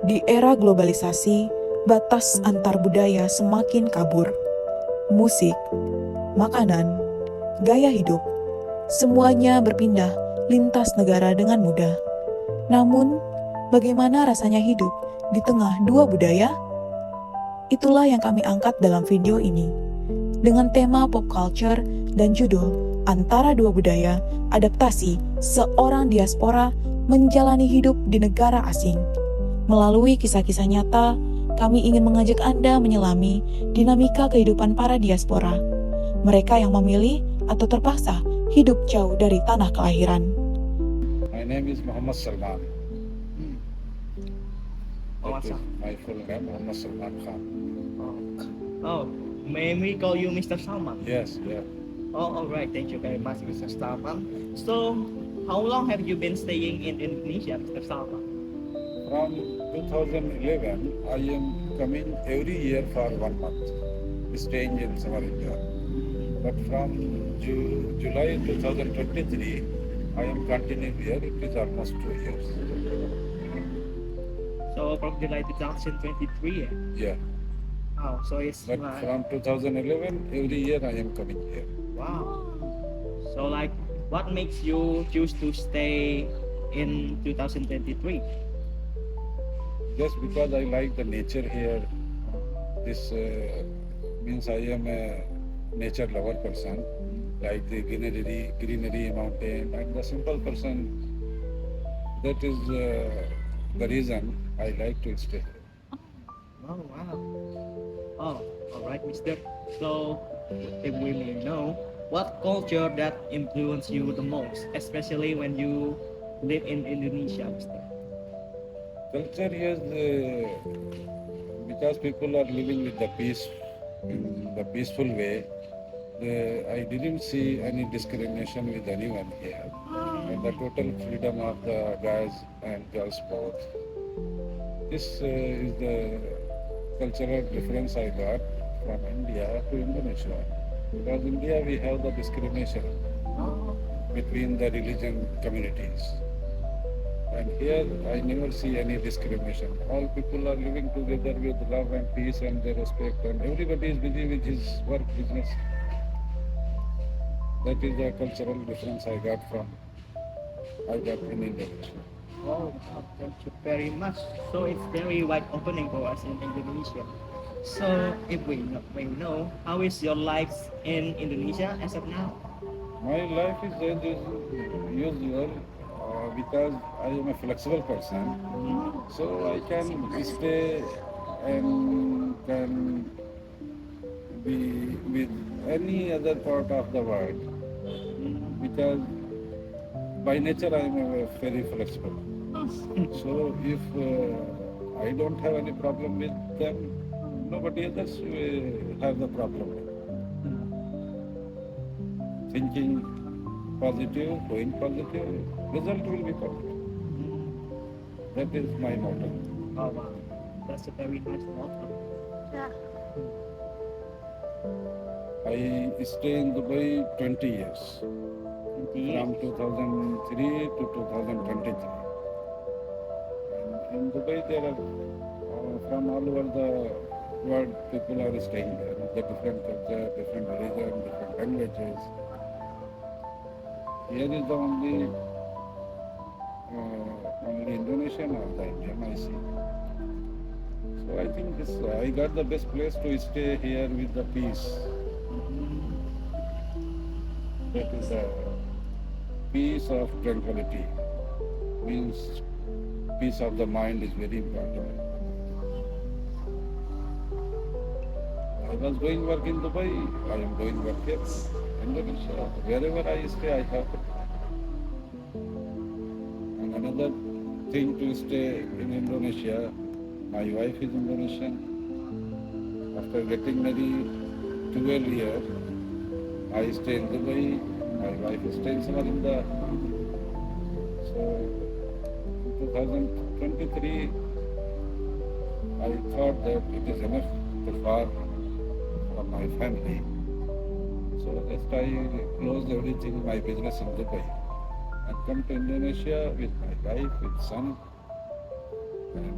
Di era globalisasi, batas antar budaya semakin kabur. Musik, makanan, gaya hidup, semuanya berpindah lintas negara dengan mudah. Namun, bagaimana rasanya hidup di tengah dua budaya? Itulah yang kami angkat dalam video ini. Dengan tema pop culture dan judul Antara Dua Budaya, Adaptasi Seorang Diaspora Menjalani Hidup di Negara Asing. Melalui kisah-kisah nyata, kami ingin mengajak Anda menyelami dinamika kehidupan para diaspora. Mereka yang memilih atau terpaksa hidup jauh dari tanah kelahiran. My name is Muhammad Salman. Muhammad That is Salman. my full name, Muhammad Salman Khan. Oh, may we call you Mr. Salman? Yes, yeah. Oh, all right. Thank you very much, Mr. Salman. So, how long have you been staying in Indonesia, Mr. Salman? From 2011, I am coming every year for 1 month, staying in Summer India. But from July 2023, I am continuing here. It is almost 2 years. So, from July 2023. Yeah. Oh, so it's But like, from 2011, every year I am coming here. wow. So, like, what makes you choose to stay in 2023? Just because I like the nature here. This means I am a nature lover person, like the greenery mountain, and the simple person. That is the reason I like to stay here. Oh, wow. Oh, all right, Mister. So, if we may know, what culture that influenced you the most, especially when you live in Indonesia, Mister? Culture is because people are living with the peace in the peaceful way. I didn't see any discrimination with anyone here. And the total freedom of the guys and girls both. This is the cultural difference I got from India to Indonesia. Because India we have the discrimination between the religion communities. And here I never see any discrimination. All people are living together with love and peace and their respect, and everybody is busy with his work, business. That is the cultural difference I got in Indonesia. Oh, wow, thank you very much. So it's very wide opening for us in Indonesia. So if we know, how is your life in Indonesia as of now? My life is as usual because I am a flexible person, so I can stay and can be with any other part of the world because by nature I am very flexible. So if I don't have any problem with them, nobody else will have the problem. Thinking positive, doing positive, result will be positive. That is my motto. Oh, wow, that's a very nice motto. I stay in Dubai 20 years, 20 years. from 2003 to 2023. And in Dubai there are from all over the world people are staying there with the different culture, different religion, different languages. Here is the only Indonesian or the Indian I see. So I think I got the best place to stay here with the peace. That is the peace of tranquility. Means peace of the mind is very important. I was doing work in Dubai, I am doing work here. Indonesia, wherever I stay, I have. And another thing to stay in Indonesia, my wife is Indonesian. After getting married 12 years, I stay in Dubai, my wife stays in India. So in 2023, I thought that it is enough to far from my family. So just I closed everything, my business in Dubai, and come to Indonesia with my wife, with son, and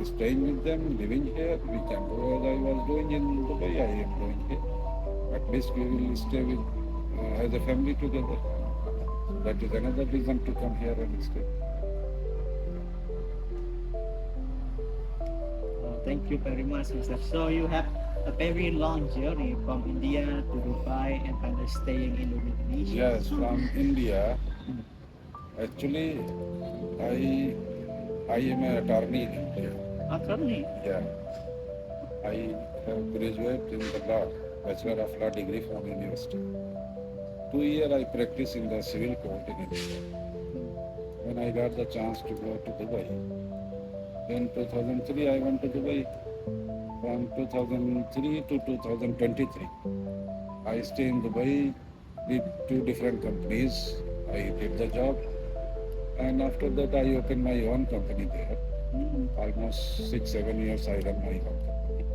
staying with them, living here. We can do as I was doing in Dubai, I am doing here. At least we will stay with as a family together. That is another reason to come here and stay. Thank you very much, Mr. So you have a very long journey from India to Dubai and finally staying in Indonesia. Yes, from India. Actually, I am an attorney in India. Attorney. Yeah. I have graduated in the law, Bachelor of Law degree from university. 2 years I practiced in the civil court in India. When I got the chance to go to Dubai, then 2003 I went to Dubai. From 2003 to 2023, I stay in Dubai with 2 different companies. I did the job, and after that I opened my own company there. Almost 6-7 years I run my own company.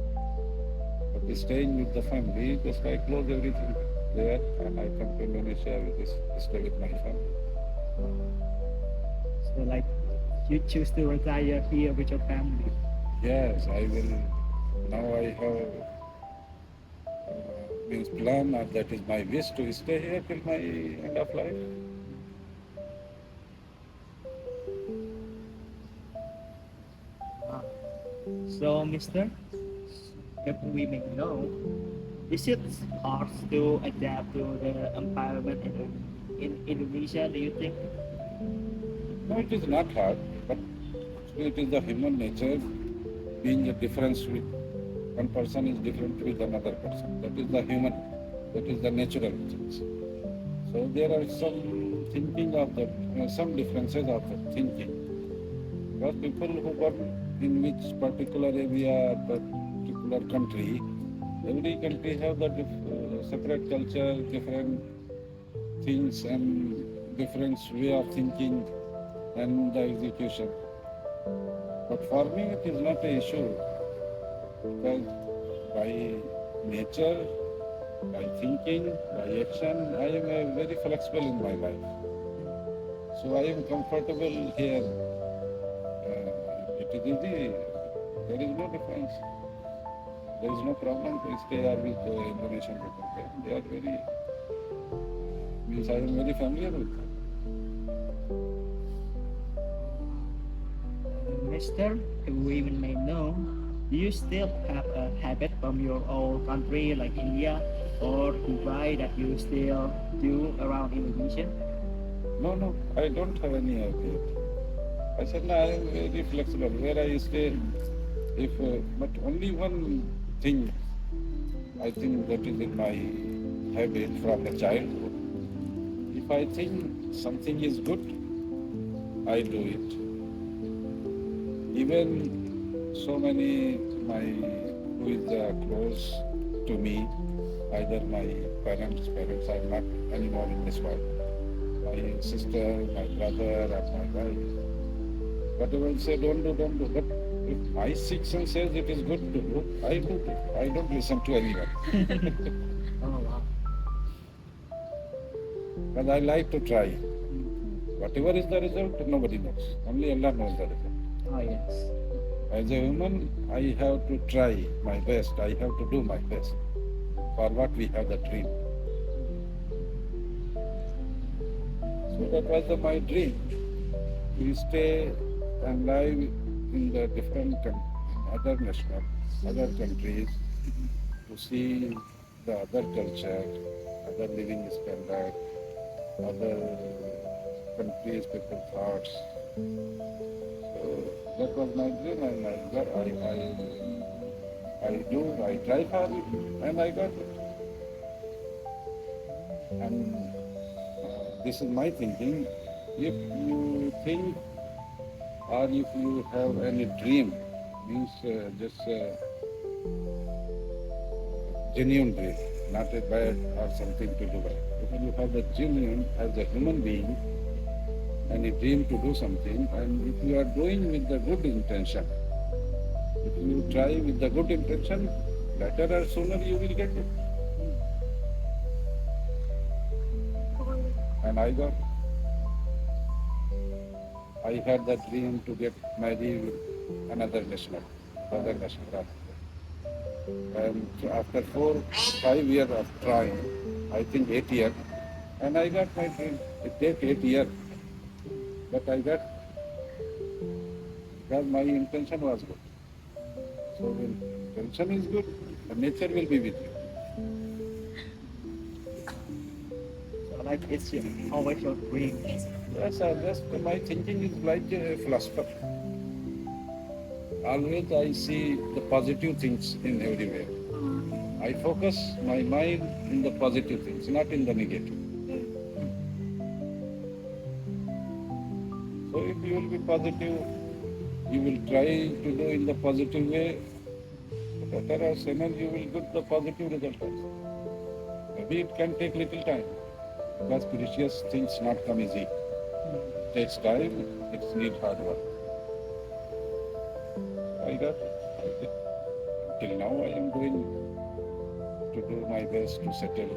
But staying with the family, just I close everything there and I come to Indonesia with this, stay with my family. So like you choose to retire here with your family. Yes, I will. Now I have means plan, that is my wish to stay here till my end of life. So, Mr., if we may know, is it hard to adapt to the environment in Indonesia, do you think? No, it is not hard, but it is the human nature being a difference with one person is different with another person. That is the human, that is the natural things. So there are some thinking of the, some differences of the thinking. Because people who work in which particular area, particular country, every country have the separate culture, different things and different way of thinking and the execution. But for me it is not an issue because by nature, by thinking, by action, I am very flexible in my life. So I am comfortable here. It is easy. There is no difference. There is no problem to stay here with Indonesian people. They are very, means I am very familiar with them. Mr., if we may know, do you still have a habit from your old country like India or Dubai that you still do around Indonesia? No, I don't have any idea. I said, no, I am very flexible. Where I stay, if, but only one thing, I think that is in my habit from the childhood. If I think something is good, I do it. Even so many, who is close to me, either my parents are not anymore in this world. My sister, my brother, and my wife. Whatever say, don't do. But if my sixth sense says it is good to do, I do it. I don't listen to anyone. Oh, wow. But I like to try. Whatever is the result, nobody knows. Only Allah knows the result. Oh, yes. As a human, I have to try my best. I have to do my best for what we have the dream. So that was my dream. To stay and live in the different other countries, to see the other culture, other living standard, other countries, people thoughts. So that was my dream, and I try for it, and I got it. And this is my thinking. If you think or if you have any dream, means just genuine dream, not a bad or something to do bad. If you have the genuine as a human being, and a dream to do something, and if you are doing with the good intention, if you try with the good intention, later or sooner you will get it. And I got it. I had that dream to get married another other national. And after 4-5 years of trying, I think 8 years, and I got my dream. It take 8 years, but I got because my intention was good. So when intention is good, the nature will be with you. So like it's always your dream. Yes, just my thinking is like a philosopher. Always I see the positive things in everywhere. I focus my mind in the positive things, not in the negative. So if you will be positive, you will try to do in the positive way, better or sooner you will get the positive result also. Maybe it can take little time, because precious things not come easy. It takes time, it needs hard work. I got it. Till now I am doing to do my best to settle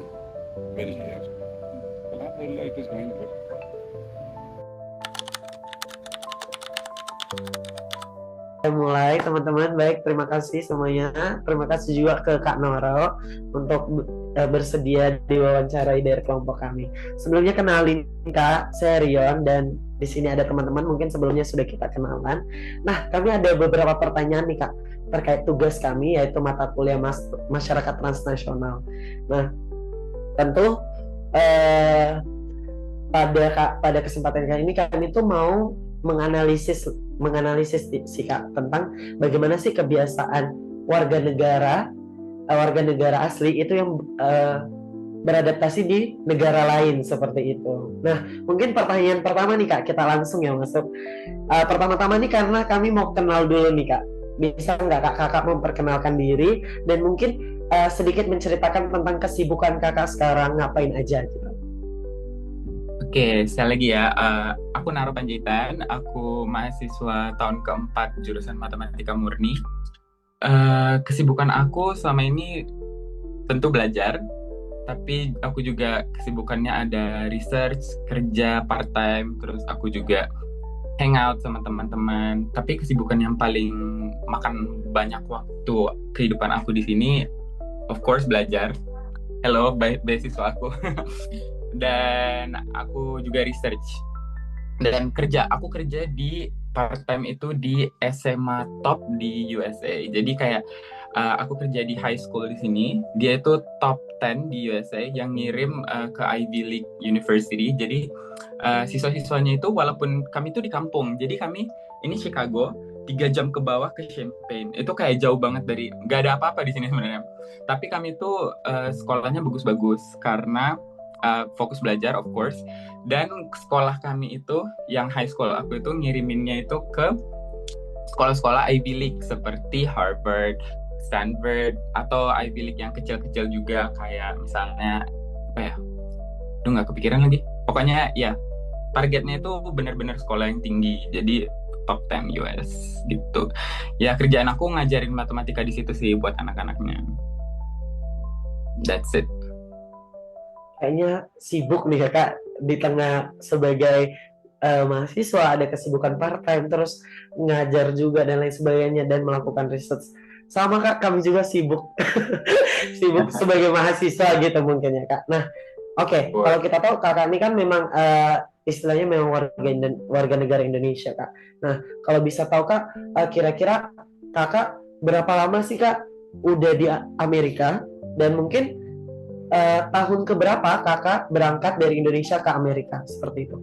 well here. Alhamdulillah, it is going good. Mulai teman-teman, baik, terima kasih semuanya. Terima kasih juga ke Kak Noro untuk bersedia diwawancarai dari kelompok kami. Sebelumnya kenalin Kak, saya Rion, dan di sini ada teman-teman mungkin sebelumnya sudah kita kenalan. Nah, kami ada beberapa pertanyaan nih Kak terkait tugas kami, yaitu mata kuliah masyarakat transnasional. Nah, tentu pada kesempatan kali ini kami tuh mau menganalisis sih Kak tentang bagaimana sih kebiasaan warga negara asli itu yang beradaptasi di negara lain seperti itu. Nah, mungkin pertanyaan pertama nih Kak, kita langsung ya masuk. Pertama-tama nih karena kami mau kenal dulu nih Kak. Bisa nggak Kakak memperkenalkan diri dan mungkin sedikit menceritakan tentang kesibukan Kakak sekarang, ngapain aja gitu. Oke, sekali lagi ya, aku Naro Panjaitan, aku mahasiswa tahun keempat jurusan Matematika Murni. Kesibukan aku selama ini tentu belajar, tapi aku juga kesibukannya ada research, kerja part-time, terus aku juga hangout sama teman-teman. Tapi kesibukan yang paling makan banyak waktu kehidupan aku di sini, of course belajar. Hello, beasiswa aku. Dan aku juga research dan kerja. Aku kerja di part time itu di SMA top di USA. Jadi kayak aku kerja di high school di sini. Dia itu top 10 di USA yang ngirim ke Ivy League University. Jadi siswa-siswanya itu walaupun kami itu di kampung. Jadi kami ini Chicago, 3 jam ke bawah ke Champaign. Itu kayak jauh banget dari, gak ada apa-apa di sini sebenarnya. Tapi kami itu sekolahnya bagus-bagus karena fokus belajar of course, dan sekolah kami itu yang high school aku itu ngiriminnya itu ke sekolah-sekolah Ivy League seperti Harvard, Stanford, atau Ivy League yang kecil-kecil juga kayak misalnya apa ya, nggak kepikiran lagi, pokoknya ya targetnya itu benar-benar sekolah yang tinggi, jadi top 10 US gitu ya. Kerjaan aku ngajarin matematika di situ sih buat anak-anaknya. That's it. Kayaknya sibuk nih Kakak di tengah sebagai mahasiswa, ada kesibukan part-time, terus ngajar juga dan lain sebagainya, dan melakukan research. Sama Kak, kami juga sibuk sibuk sebagai mahasiswa gitu mungkin ya Kak. Nah, oke, kalau kita tahu Kakak ini kan memang istilahnya memang warga negara Indonesia Kak. Nah, kalau bisa tahu Kak, kira-kira Kakak berapa lama sih Kak udah di Amerika, dan mungkin tahun keberapa Kakak berangkat dari Indonesia ke Amerika, seperti itu?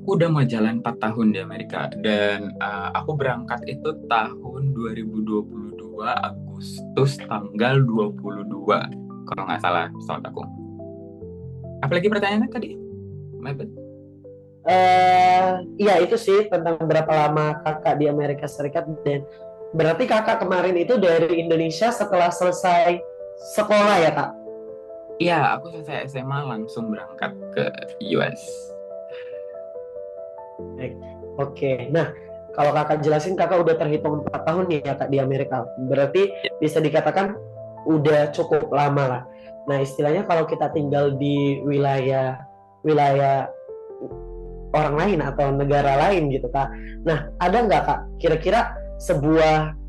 Udah mau jalan 4 tahun di Amerika, dan aku berangkat itu tahun 2022 Agustus tanggal 22 kalau nggak salah pesawat aku. Apalagi pertanyaannya tadi? Iya itu sih tentang berapa lama Kakak di Amerika Serikat, dan berarti Kakak kemarin itu dari Indonesia setelah selesai sekolah ya Kak? Iya, aku selesai SMA langsung berangkat ke US. Oke, nah kalau Kakak jelasin Kakak udah terhitung 4 tahun nih ya Kak di Amerika, berarti bisa dikatakan udah cukup lama lah. Nah istilahnya kalau kita tinggal di wilayah orang lain atau negara lain gitu Kak. Nah, ada nggak Kak kira-kira sebuah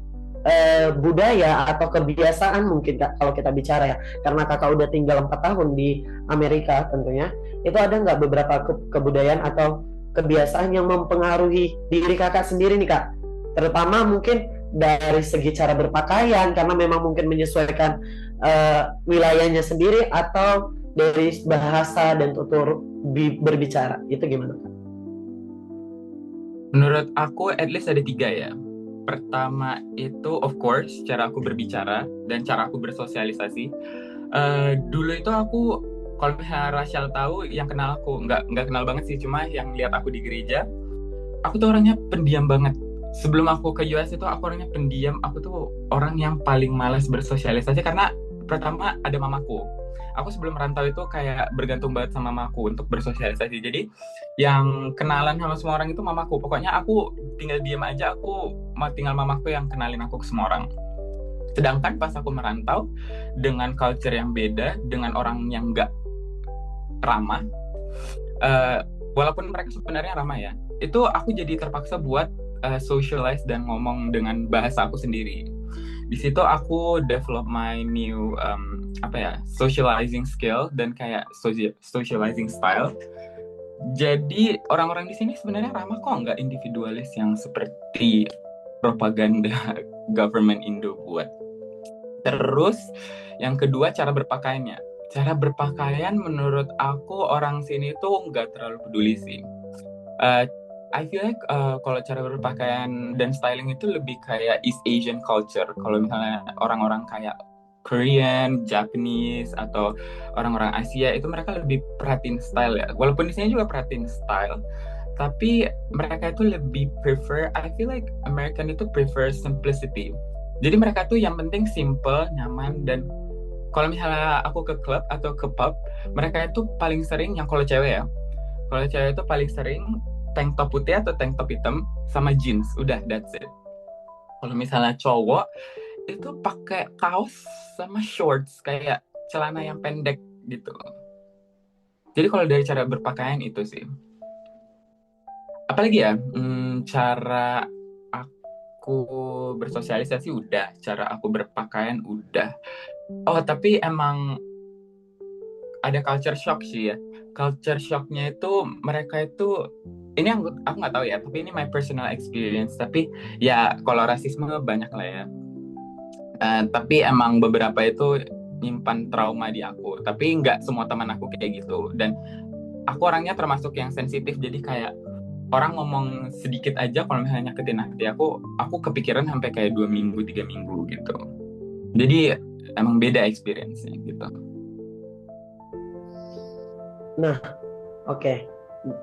budaya atau kebiasaan mungkin Kak, kalau kita bicara ya, karena Kakak udah tinggal 4 tahun di Amerika tentunya, itu ada nggak beberapa kebudayaan atau kebiasaan yang mempengaruhi diri Kakak sendiri nih Kak, terutama mungkin dari segi cara berpakaian karena memang mungkin menyesuaikan wilayahnya sendiri, atau dari bahasa dan tutur berbicara, itu gimana Kak? Menurut aku at least ada 3 ya. Pertama itu of course cara aku berbicara dan cara aku bersosialisasi. Dulu itu aku, kalau misalnya Rachel tahu, yang kenal aku nggak kenal banget sih, cuma yang lihat aku di gereja, aku tuh orangnya pendiam banget. Sebelum aku ke US itu aku orangnya pendiam. Aku tuh orang yang paling malas bersosialisasi karena pertama ada mamaku. Aku sebelum merantau itu kayak bergantung banget sama mamaku untuk bersosialisasi. Jadi yang kenalan sama semua orang itu mamaku. Pokoknya aku tinggal diam aja, aku mau tinggal mamaku yang kenalin aku ke semua orang. Sedangkan pas aku merantau dengan culture yang beda, dengan orang yang nggak ramah, walaupun mereka sebenarnya ramah ya, itu aku jadi terpaksa buat socialize dan ngomong dengan bahasa aku sendiri. Di situ aku develop my new socializing skill dan kayak socializing style. Jadi orang-orang di sini sebenarnya ramah kok, nggak individualis yang seperti propaganda government Indo buat. Terus yang kedua, cara berpakaiannya. Cara berpakaian menurut aku orang sini tuh nggak terlalu peduli sih. I feel like kalau cara berpakaian dan styling itu lebih kayak East Asian culture. Kalau misalnya orang-orang kayak Korean, Japanese, atau orang-orang Asia itu mereka lebih perhatiin style ya. Walaupun di sini juga perhatiin style, tapi mereka itu lebih prefer, I feel like American itu prefer simplicity. Jadi mereka tuh yang penting simple, nyaman, dan kalau misalnya aku ke klub atau ke pub, mereka itu paling sering, yang kalau cewek ya, kalau cewek itu paling sering tank top putih atau tank top hitam sama jeans, udah that's it. Kalau misalnya cowok itu pakai kaos sama shorts kayak celana yang pendek gitu. Jadi kalau dari cara berpakaian itu sih. Apalagi ya, cara aku bersosialisasi udah, cara aku berpakaian udah. Oh tapi emang ada culture shock sih ya. Culture shocknya itu mereka itu, ini aku nggak tahu ya, tapi ini my personal experience. Tapi ya kalau rasisme banyak lah ya. Tapi emang beberapa itu nyimpan trauma di aku. Tapi nggak semua teman aku kayak gitu. Dan aku orangnya termasuk yang sensitif. Jadi kayak orang ngomong sedikit aja kalau misalnya nyakitin hati aku kepikiran sampai kayak 2 minggu, 3 minggu gitu. Jadi emang beda experience-nya gitu. Nah, oke.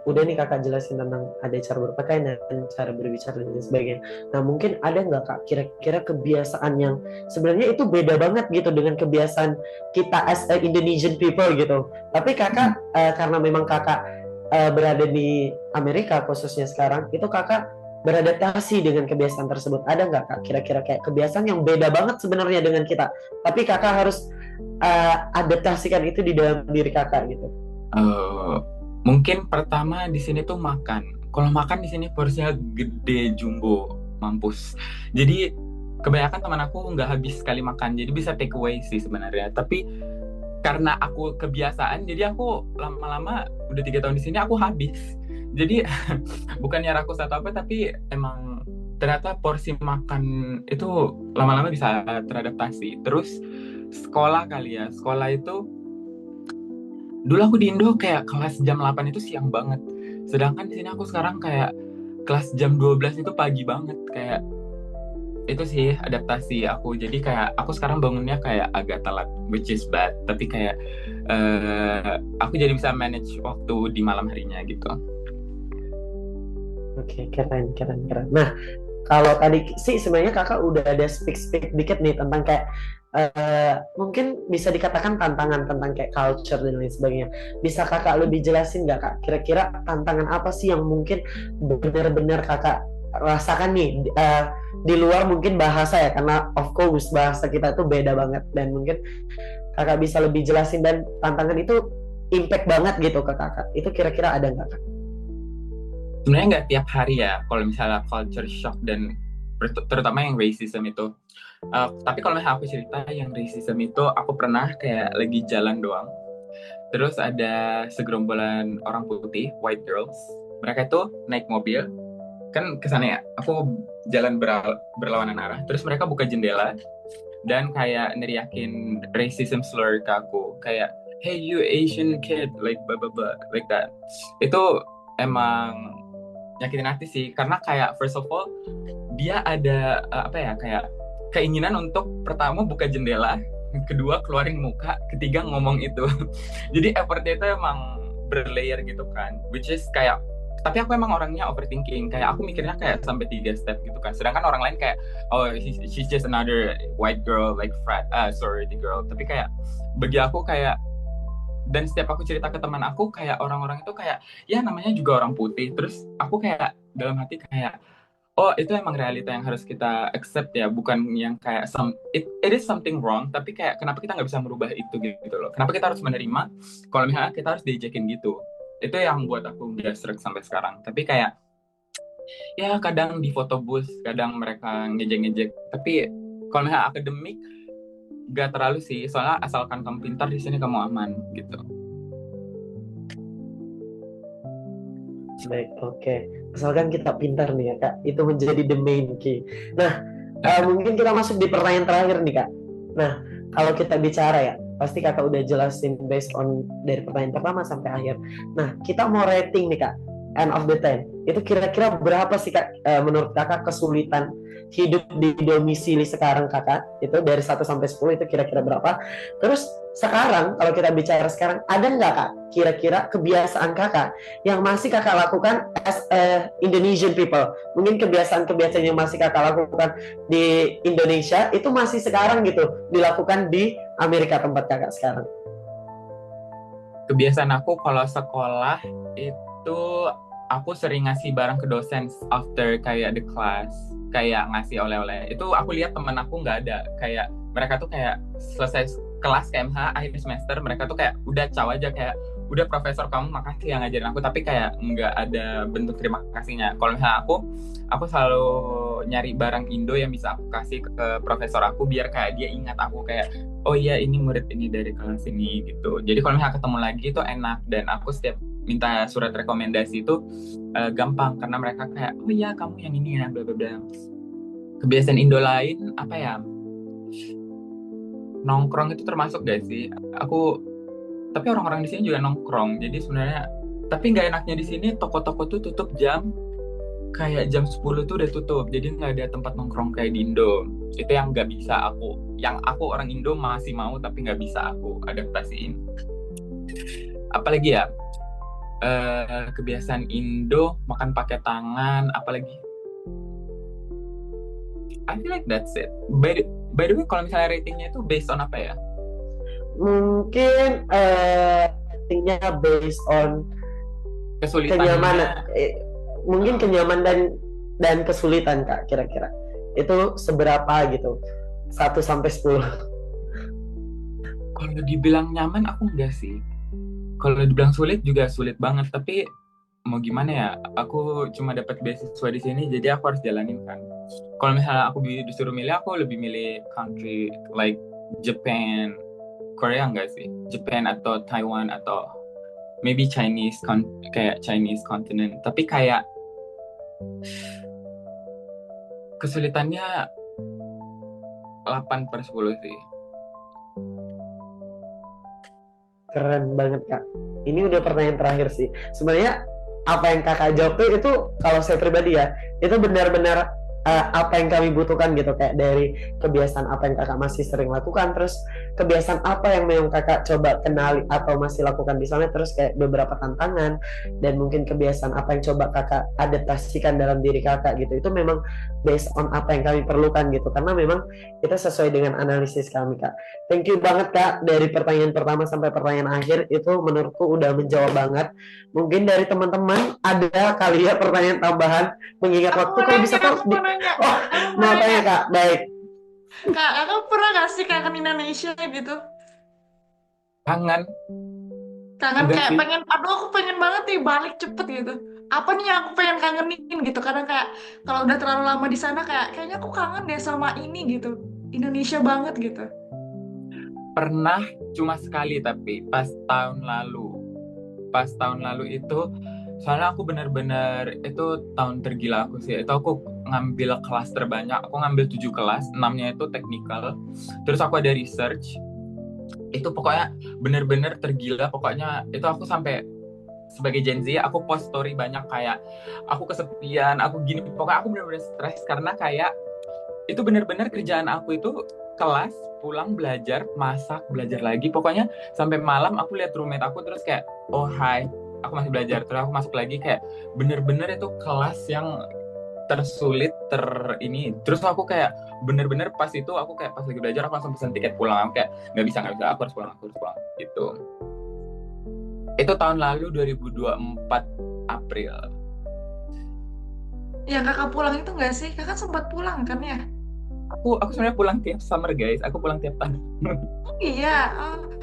Udah nih kakak jelasin tentang ada cara berpakaian dan cara berbicara dan sebagainya. Nah mungkin ada nggak kak kira-kira kebiasaan yang sebenarnya itu beda banget gitu dengan kebiasaan kita as a Indonesian people gitu. Tapi kakak karena memang kakak berada di Amerika khususnya sekarang, itu kakak beradaptasi dengan kebiasaan tersebut. Ada nggak kak kira-kira kayak kebiasaan yang beda banget sebenarnya dengan kita, tapi kakak harus adaptasikan itu di dalam diri kakak gitu? Mungkin pertama di sini tuh makan. Kalau makan di sini porsinya gede, jumbo, mampus. Jadi kebanyakan teman aku nggak habis sekali makan. Jadi bisa take away sih sebenarnya. Tapi karena aku kebiasaan, jadi aku lama-lama udah 3 tahun di sini aku habis. Jadi bukannya rakus atau apa, tapi emang ternyata porsi makan itu lama-lama bisa teradaptasi. Terus sekolah kali ya. Sekolah itu dulu aku di Indo kayak kelas jam 8 itu siang banget. Sedangkan di sini aku sekarang kayak kelas jam 12 itu pagi banget. Kayak itu sih adaptasi aku. Jadi kayak aku sekarang bangunnya kayak agak telat, which is bad. Tapi kayak aku jadi bisa manage waktu di malam harinya gitu. Oke, keren. Nah, kalau tadi sih sebenarnya kakak udah ada speak dikit nih tentang kayak mungkin bisa dikatakan tantangan tentang kayak culture dan lain sebagainya. Bisa kakak lebih jelasin nggak kak? Kira-kira tantangan apa sih yang mungkin benar-benar kakak rasakan nih di luar mungkin bahasa ya, karena of course bahasa kita tuh beda banget, dan mungkin kakak bisa lebih jelasin dan tantangan itu impact banget gitu ke kakak. Itu kira-kira ada nggak kak? sebenarnya nggak tiap hari ya kalau misalnya culture shock dan terutama yang racism itu. Tapi kalau misalnya aku cerita yang racism itu, aku pernah kayak lagi jalan doang. Terus ada segerombolan orang putih, white girls. Mereka itu naik mobil, kan kesana ya. Aku jalan berlawanan arah. Terus mereka buka jendela dan kayak neriakin racism slur ke aku, kayak hey you Asian kid, like blah blah blah, like that. Itu emang nyakitin hati sih, karena kayak first of all dia ada apa ya, kayak keinginan untuk pertama buka jendela, kedua keluarin muka, ketiga ngomong itu. Jadi effortnya itu emang berlayer gitu kan, which is kayak, tapi aku emang orangnya overthinking, kayak aku mikirnya kayak sampai 3 step gitu kan, sedangkan orang lain kayak oh she's just another white girl like frat sorority girl. Tapi kayak bagi aku kayak, dan setiap aku cerita ke teman aku kayak orang-orang itu kayak ya namanya juga orang putih. Terus aku kayak dalam hati kayak oh itu emang realita yang harus kita accept ya, bukan yang kayak it is something wrong, tapi kayak kenapa kita nggak bisa merubah itu gitu loh, kenapa kita harus menerima kalau misalnya kita harus diajakin gitu. Itu yang buat aku nggak srek sampai sekarang. Tapi kayak ya kadang di foto booth kadang mereka ngejek-ngejek, tapi kalau misalnya akademik gak terlalu sih, soalnya asalkan kamu pintar di sini kamu aman gitu. Baik, oke. Asalkan kita pintar nih ya Kak, itu menjadi the main key. Nah, mungkin kita masuk di pertanyaan terakhir nih Kak. Nah, kalau kita bicara ya, pasti Kakak udah jelasin based on dari pertanyaan pertama sampai akhir. Nah, kita mau rating nih Kak, end of the 10. Itu kira-kira berapa sih Kak, menurut Kakak kesulitan hidup di domisili sekarang Kakak? Itu dari 1 sampai 10 itu kira-kira berapa? Terus sekarang, kalau kita bicara sekarang, ada nggak Kak kira-kira kebiasaan Kakak yang masih Kakak lakukan as a Indonesian people? Mungkin kebiasaan-kebiasaan yang masih Kakak lakukan di Indonesia itu masih sekarang gitu dilakukan di Amerika tempat Kakak sekarang. Kebiasaan aku kalau sekolah itu aku sering ngasih barang ke dosen after kayak the class, kayak ngasih oleh-oleh. Itu aku lihat temen aku nggak ada, kayak mereka tuh kayak selesai kelas KMH akhir semester mereka tuh kayak udah caw aja, kayak udah profesor kamu makasih yang ngajarin aku, tapi kayak nggak ada bentuk terima kasihnya. Kalau misalnya aku selalu nyari barang Indo yang bisa aku kasih ke profesor aku biar kayak dia ingat aku, kayak oh iya ini murid ini dari kelas ini gitu. Jadi kalau misalnya ketemu lagi itu enak, dan aku setiap minta surat rekomendasi itu gampang karena mereka kayak oh iya kamu yang ini ya bla bla bla. Kebiasaan Indo lain apa ya, nongkrong itu termasuk gak sih? Tapi orang-orang di sini juga nongkrong, jadi sebenarnya, tapi nggak enaknya di sini toko-toko tuh tutup jam kayak jam 10 tuh udah tutup, jadi nggak ada tempat nongkrong kayak di Indo. Itu yang nggak bisa aku orang Indo masih mau tapi nggak bisa aku adaptasiin. Apalagi ya, kebiasaan Indo makan pakai tangan, apalagi I feel like that's it. By the way, kalau misalnya ratingnya itu based on apa ya? Mungkin ratingnya based on kenyamanan, Kesulitannya. mungkin kenyamanan dan kesulitan Kak, kira-kira itu seberapa gitu, 1 sampai 10. Kalau dibilang nyaman aku enggak sih. Kalau dibilang sulit juga sulit banget, tapi mau gimana ya? Aku cuma dapat beasiswa di sini, jadi aku harus jalanin kan. Kalau misalnya aku disuruh milih, aku lebih milih country like Japan, Korea enggak sih? Japan atau Taiwan atau maybe kayak Chinese continent. Tapi kayak kesulitannya 8/10 sih. Keren banget Kak. Ini udah pertanyaan terakhir sih. Sebenarnya apa yang Kakak jawab itu kalau saya pribadi ya, itu benar-benar apa yang kami butuhkan gitu, kayak dari kebiasaan apa yang Kakak masih sering lakukan, terus kebiasaan apa yang memang Kakak coba kenali atau masih lakukan di sana, terus kayak beberapa tantangan dan mungkin kebiasaan apa yang coba Kakak adaptasikan dalam diri Kakak gitu. Itu memang based on apa yang kami perlukan gitu, karena memang kita sesuai dengan analisis kami Kak. Thank you banget Kak, dari pertanyaan pertama sampai pertanyaan akhir itu menurutku udah menjawab banget. Mungkin dari teman-teman ada kali ya pertanyaan tambahan, mengingat waktu kalau bisa Aku mau tuh. nanya, Oh, aku mau tanya Kak, baik. Kak, kakak pernah gak sih kangen Indonesia gitu? Kangen Kangen enggak kayak sih? pengen, aduh aku pengen banget nih balik cepet gitu. apa nih yang aku pengen kangenin gitu. Kadang kayak kalau udah terlalu lama di sana kayaknya aku kangen deh sama ini gitu. Indonesia banget gitu. Pernah cuma sekali tapi pas tahun lalu itu soalnya aku bener-bener itu tahun tergila aku sih. Itu aku ngambil kelas terbanyak. Aku ngambil 7 kelas, 6-nya itu technical. Terus aku ada research. Itu pokoknya bener-bener tergila. Pokoknya itu aku sampai sebagai Gen Z aku post story banyak kayak aku kesepian, aku gini. Pokoknya aku bener-bener stres karena kayak itu bener-bener kerjaan aku itu kelas, pulang belajar, masak, belajar lagi. Pokoknya sampai malam aku lihat roommate aku terus kayak, oh hai, aku masih belajar. Terus aku masuk lagi kayak bener-bener itu kelas yang tersulit ini. Terus aku kayak bener-bener pas itu aku kayak pas lagi belajar aku langsung pesen tiket pulang. Aku kayak nggak bisa, aku harus pulang gitu. Itu tahun lalu 2024 April. Yang kakak pulang itu nggak sih? Kakak sempat pulang kan ya? Aku sebenarnya pulang tiap summer guys. Aku pulang tiap tahun. Oh iya.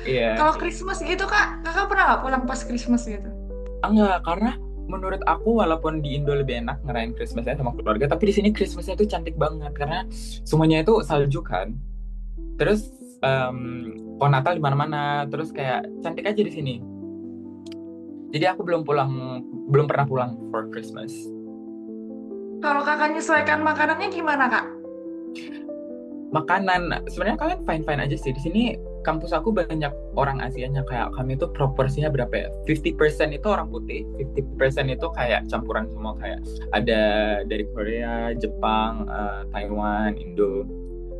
Iya. Kalau Christmas gitu kak, kakak pernah nggak pulang pas Christmas gitu? Enggak, karena menurut aku walaupun di Indo lebih enak ngerayain Christmasnya sama keluarga, tapi di sini Christmasnya tuh cantik banget karena semuanya itu salju kan. Terus pohon Natal di mana-mana, terus kayak cantik aja di sini. Jadi aku belum pernah pulang for Christmas. Kalau kakak nyesuaikan makanannya gimana kak? Makanan sebenarnya kalian fine-fine aja sih. Di sini kampus aku banyak orang Asianya, kayak kami itu proporsinya berapa ya? 50% itu orang putih, 50% itu kayak campuran semua, kayak ada dari Korea, Jepang, Taiwan, Indo.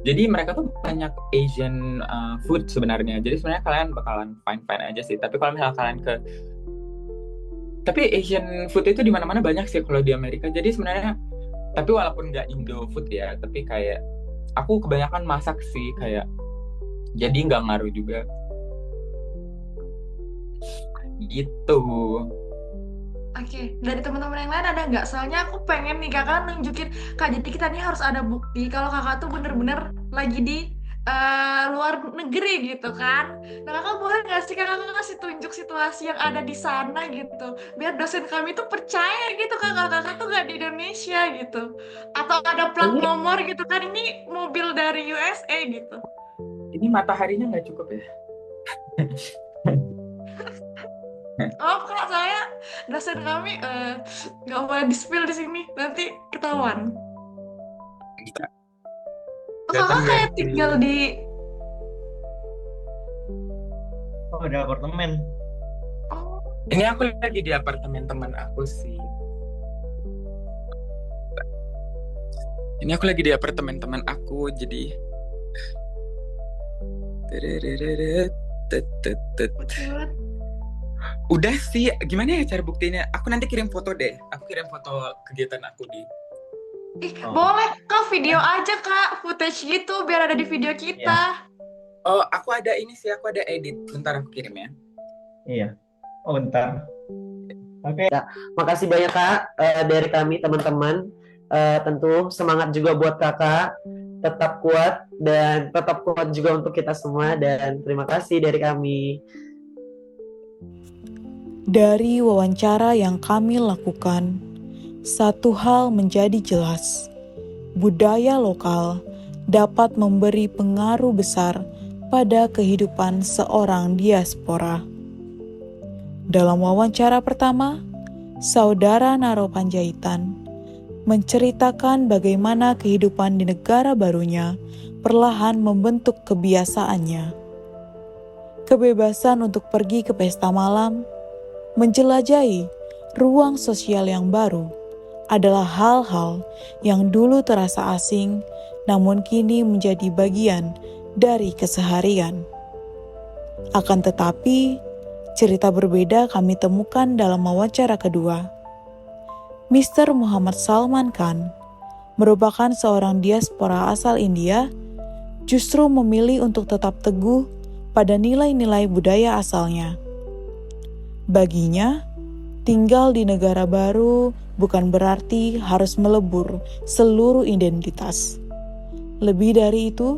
Jadi mereka tuh banyak Asian food sebenarnya. Jadi sebenarnya kalian bakalan fine-fine aja sih. Tapi kalau misalnya kalian tapi Asian food itu di mana-mana banyak sih kalau di Amerika. Jadi sebenarnya tapi walaupun nggak Indo food ya, tapi kayak aku kebanyakan masak sih, kayak jadi nggak ngaruh juga gitu. Oke, dari teman-teman yang lain ada nggak? Soalnya aku pengen nih kakak nunjukin, kak jadi kita nih harus ada bukti kalau kakak tuh bener-bener lagi di luar negeri gitu kan. Nah kakak boleh nggak sih kakak kasih tunjuk situasi yang ada di sana gitu, biar dosen kami tuh percaya gitu kakak tuh nggak di Indonesia gitu. Atau ada plat Ini nomor gitu kan, ini mobil dari USA gitu. Ini mataharinya nggak cukup ya? Oh kak, saya dosen kami nggak boleh di-spill di sini, nanti ketahuan. Oh, kakak Kelihatan nggak kayak sih? tinggal di Oh, ada apartemen. oh, Ini aku lagi di apartemen teman aku sih. Ini aku lagi di apartemen teman aku, jadi cut. udah sih. Gimana ya cara buktinya? Aku nanti kirim foto deh. Aku kirim foto kegiatan aku di. Ih, Oh. boleh kak video aja kak, footage gitu biar ada di video kita. Oh, aku ada ini sih. Aku ada edit. Bentar aku kirim ya. Iya. Oh, bentar. Oke. makasih banyak Kak dari kami teman-teman. Tentu semangat juga buat Kakak, tetap kuat dan tetap kuat juga untuk kita semua, dan terima kasih dari kami. Dari wawancara yang kami lakukan, satu hal menjadi jelas: budaya lokal dapat memberi pengaruh besar pada kehidupan seorang diaspora. Dalam wawancara pertama, Saudara Naro Panjaitan menceritakan bagaimana kehidupan di negara barunya perlahan membentuk kebiasaannya. Kebebasan untuk pergi ke pesta malam, menjelajahi ruang sosial yang baru adalah hal-hal yang dulu terasa asing, namun kini menjadi bagian dari keseharian. Akan tetapi, cerita berbeda kami temukan dalam wawancara kedua. Mr. Muhammad Salman Khan merupakan seorang diaspora asal India, justru memilih untuk tetap teguh pada nilai-nilai budaya asalnya. Baginya, tinggal di negara baru bukan berarti harus melebur seluruh identitas. Lebih dari itu,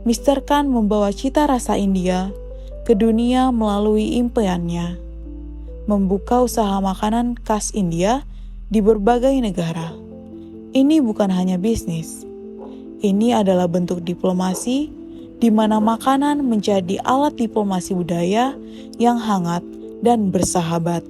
Mr. Khan membawa cita rasa India ke dunia melalui impiannya, membuka usaha makanan khas India di berbagai negara. Ini bukan hanya bisnis. Ini adalah bentuk diplomasi di mana makanan menjadi alat diplomasi budaya yang hangat dan bersahabat.